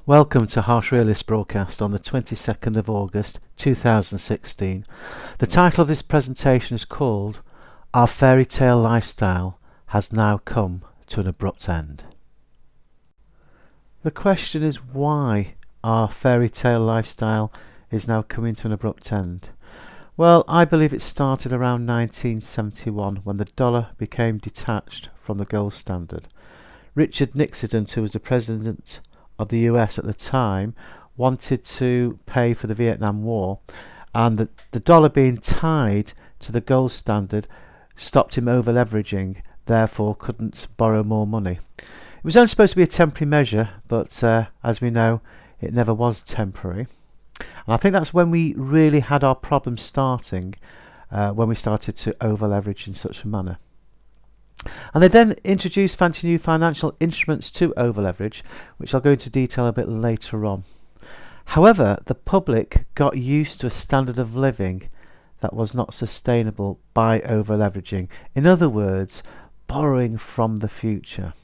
Welcome to Harsh Realist broadcast on the 22nd of August 2016. The title of this presentation is called Our Fairy Tale Lifestyle Has Now Come to an Abrupt End. The question is why our fairy tale lifestyle is now coming to an abrupt end. Well, I believe it started around 1971 when the dollar became detached from the gold standard. Richard Nixon, who was the president of the US at the time, wanted to pay for the Vietnam War, and the dollar being tied to the gold standard stopped him over leveraging, therefore couldn't borrow more money. It was only supposed to be a temporary measure, but as we know, it never was temporary. And I think that's when we really had our problems starting, when we started to over leverage in such a manner. And they then introduced fancy new financial instruments to over leverage, which I'll go into detail a bit later on. However, the public got used to a standard of living that was not sustainable by over leveraging. In other words, borrowing from the future.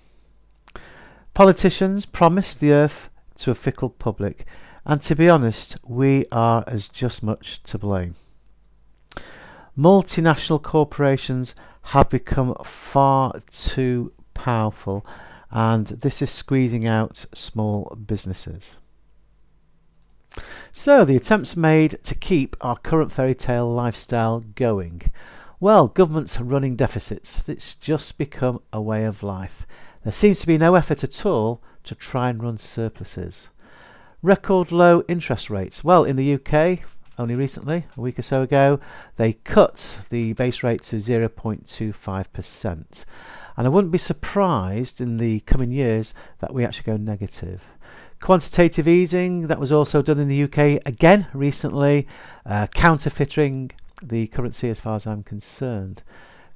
Politicians promised the earth to a fickle public, and to be honest, we are as just much to blame. Multinational corporations have become far too powerful, and this is squeezing out small businesses. So the attempts made to keep our current fairy tale lifestyle going. Well, governments are running deficits. It's just become a way of life. There seems to be no effort at all to try and run surpluses. Record low interest rates. Well, in the UK, only recently, a week or so ago, they cut the base rate to 0.25%. And I wouldn't be surprised in the coming years that we actually go negative. Quantitative easing, that was also done in the UK again recently, counterfeiting the currency as far as I'm concerned.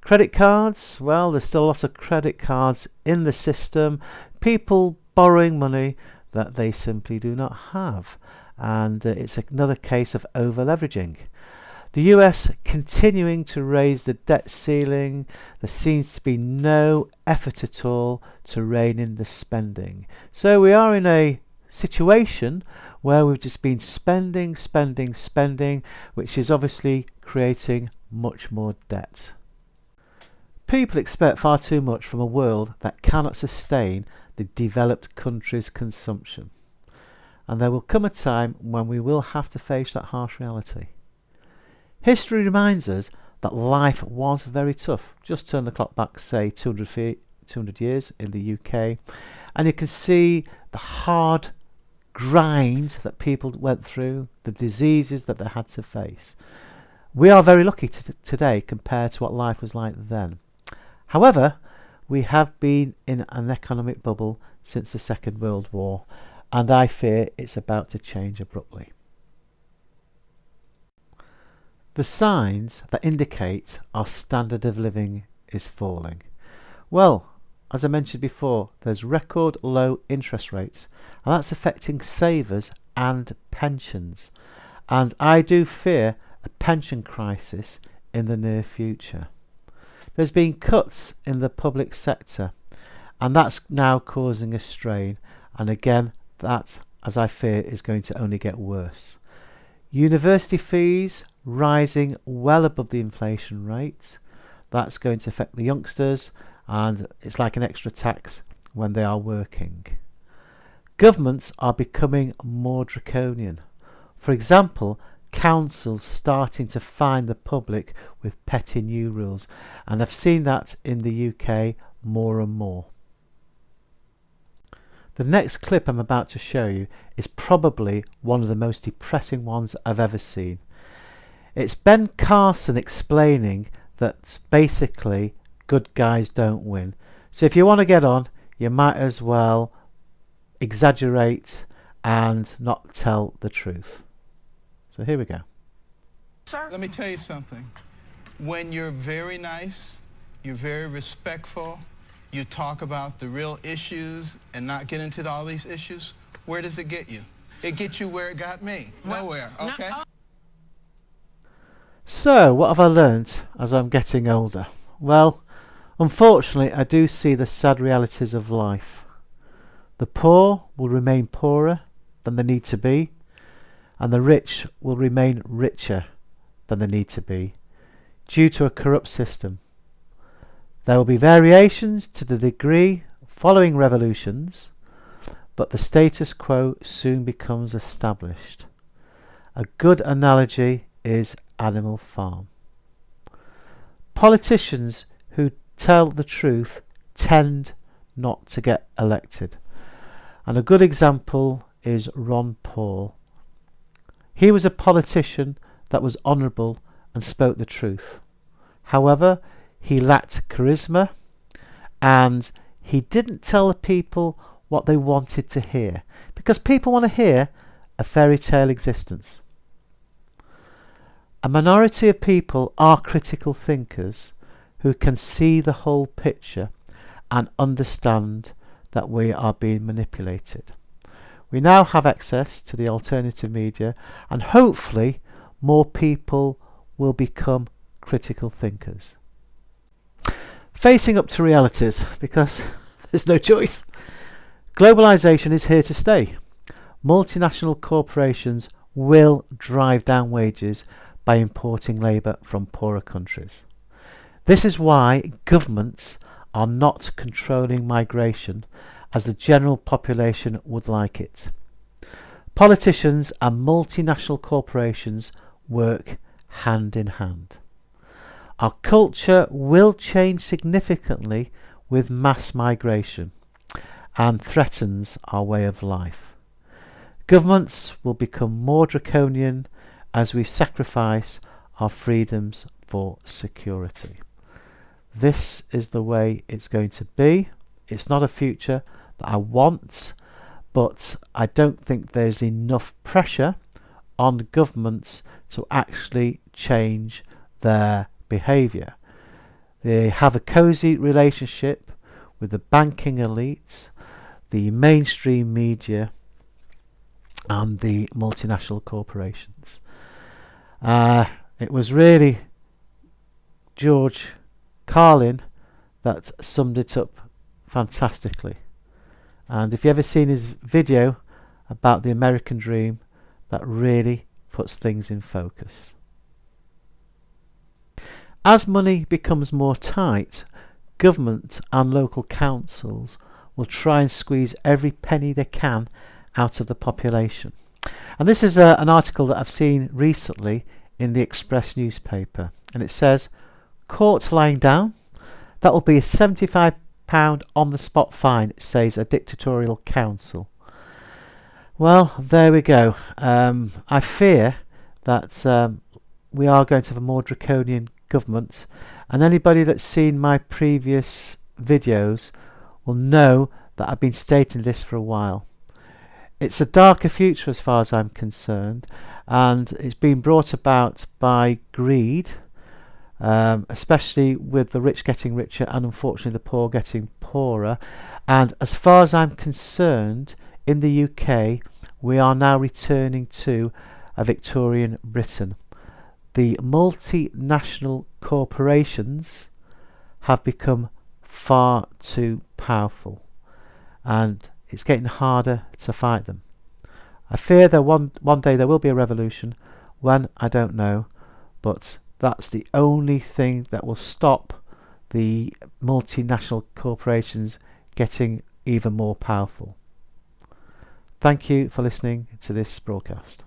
Credit cards, well, there's still lots of credit cards in the system. People borrowing money that they simply do not have. And it's another case of over leveraging. The US continuing to raise the debt ceiling. There seems to be no effort at all to rein in the spending. So we are in a situation where we've just been spending, which is obviously creating much more debt. People expect far too much from a world that cannot sustain the developed country's consumption. And there will come a time when we will have to face that harsh reality. History reminds us that life was very tough. Just turn the clock back, say 200 years in the UK, and you can see the hard grind that people went through, the diseases that they had to face. We are very lucky today compared to what life was like then. However, we have been in an economic bubble since the Second World War, and I fear it's about to change abruptly. The signs that indicate our standard of living is falling. Well, as I mentioned before, there's record low interest rates, and that's affecting savers and pensions. And I do fear a pension crisis in the near future. There's been cuts in the public sector, and that's now causing a strain, and again that, as I fear, is going to only get worse. University fees rising well above the inflation rate. That's going to affect the youngsters, and it's like an extra tax when they are working. Governments are becoming more draconian. For example, councils starting to fine the public with petty new rules, and I've seen that in the UK more and more. The next clip I'm about to show you is probably one of the most depressing ones I've ever seen. It's Ben Carson explaining that basically good guys don't win. So if you want to get on, you might as well exaggerate and not tell the truth. So here we go. Sir? Let me tell you something. When you're very nice, you're very respectful, you talk about the real issues and not get into all these issues, where does it get you? It gets you where it got me. Nowhere, okay? So, what have I learnt as I'm getting older? Well, unfortunately, I do see the sad realities of life. The poor will remain poorer, than they need to be, and the rich will remain richer than they need to be due to a corrupt system. There will be variations to the degree following revolutions, but the status quo soon becomes established. A good analogy is Animal Farm. Politicians who tell the truth tend not to get elected. And a good example is Ron Paul. He was a politician that was honourable and spoke the truth. However, he lacked charisma and he didn't tell the people what they wanted to hear, because people want to hear a fairy tale existence. A minority of people are critical thinkers who can see the whole picture and understand that we are being manipulated. We now have access to the alternative media, and hopefully more people will become critical thinkers. Facing up to realities, because there's no choice. Globalization is here to stay. Multinational corporations will drive down wages by importing labour from poorer countries. This is why governments are not controlling migration as the general population would like it. Politicians and multinational corporations work hand in hand. Our culture will change significantly with mass migration and threatens our way of life. Governments will become more draconian as we sacrifice our freedoms for security. This is the way it's going to be. It's not a future that I want, but I don't think there's enough pressure on governments to actually change their behaviour. They have a cosy relationship with the banking elites, the mainstream media and the multinational corporations. It was really George Carlin that summed it up fantastically. And if you've ever seen his video about the American dream, that really puts things in focus. As money becomes more tight, government and local councils will try and squeeze every penny they can out of the population. And this is an article that I've seen recently in the Express newspaper, and it says, "Courts lying down, that will be a £75 on the spot fine," says a dictatorial council. Well, there we go. I fear that we are going to have a more draconian government, and anybody that's seen my previous videos will know that I've been stating this for a while. It's a darker future as far as I'm concerned, and it's been brought about by greed, especially with the rich getting richer and unfortunately the poor getting poorer. And as far as I'm concerned, in the UK we are now returning to a Victorian Britain. The multinational corporations have become far too powerful, and it's getting harder to fight them. I fear that one day there will be a revolution. When, I don't know, but that's the only thing that will stop the multinational corporations getting even more powerful. Thank you for listening to this broadcast.